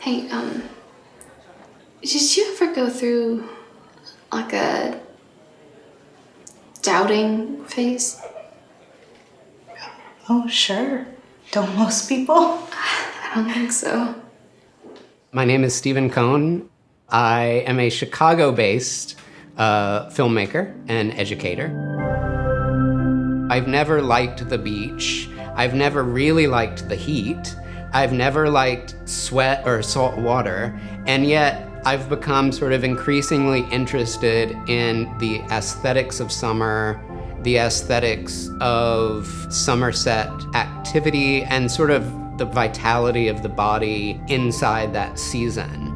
Hey, did you ever go through, like, a doubting phase? Oh, sure. Don't most people? I don't think so. My name is Stephen Cohn. I am a Chicago-based filmmaker and educator. I've never liked the beach. I've never really liked the heat. I've never liked sweat or salt water, and yet I've become sort of increasingly interested in the aesthetics of summer, the aesthetics of Somerset activity, and sort of the vitality of the body inside that season.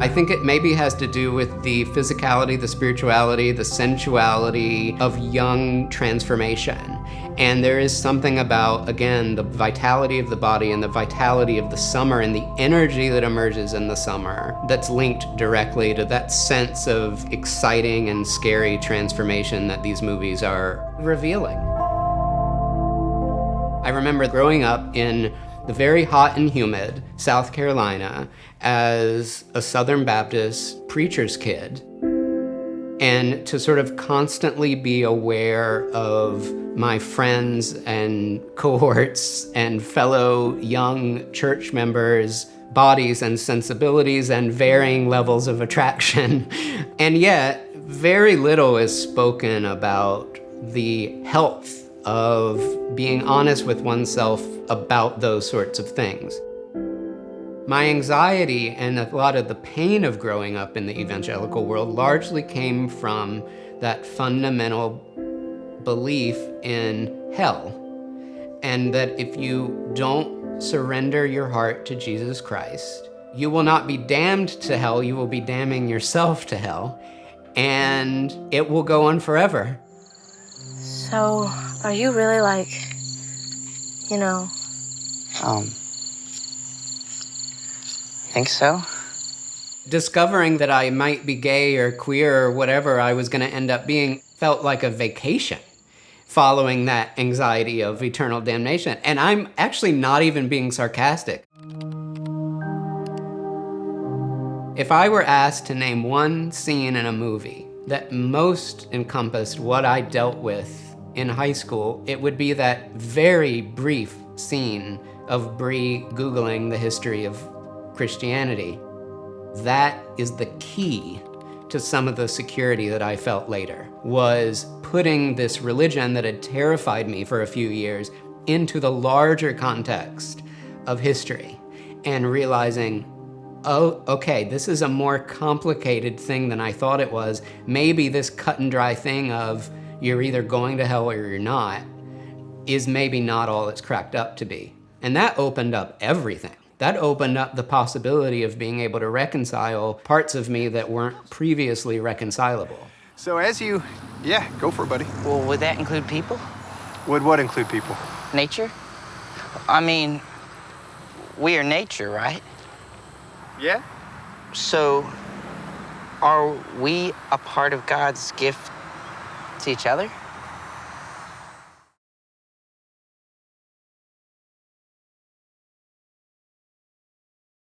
I think it maybe has to do with the physicality, the spirituality, the sensuality of young transformation. And there is something about, again, the vitality of the body and the vitality of the summer and the energy that emerges in the summer that's linked directly to that sense of exciting and scary transformation that these movies are revealing. I remember growing up in the very hot and humid South Carolina as a Southern Baptist preacher's kid, and to sort of constantly be aware of my friends and cohorts and fellow young church members' bodies and sensibilities and varying levels of attraction. And yet, very little is spoken about the health of being honest with oneself about those sorts of things. My anxiety and a lot of the pain of growing up in the evangelical world largely came from that fundamental belief in hell, and that if you don't surrender your heart to Jesus Christ, you will not be damned to hell, you will be damning yourself to hell, and it will go on forever. So, are you really like, you know? Think so? Discovering that I might be gay or queer or whatever I was gonna end up being felt like a vacation following that anxiety of eternal damnation. And I'm actually not even being sarcastic. If I were asked to name one scene in a movie that most encompassed what I dealt with in high school, it would be that very brief scene of Bree Googling the history of Christianity. That is the key to some of the security that I felt later, was putting this religion that had terrified me for a few years into the larger context of history and realizing, oh, okay, this is a more complicated thing than I thought it was. Maybe this cut and dry thing of you're either going to hell or you're not is maybe not all it's cracked up to be. And that opened up everything. That opened up the possibility of being able to reconcile parts of me that weren't previously reconcilable. So yeah, go for it, buddy. Well, would that include people? Would what include people? Nature? I mean, we are nature, right? Yeah. So, are we a part of God's gift to each other?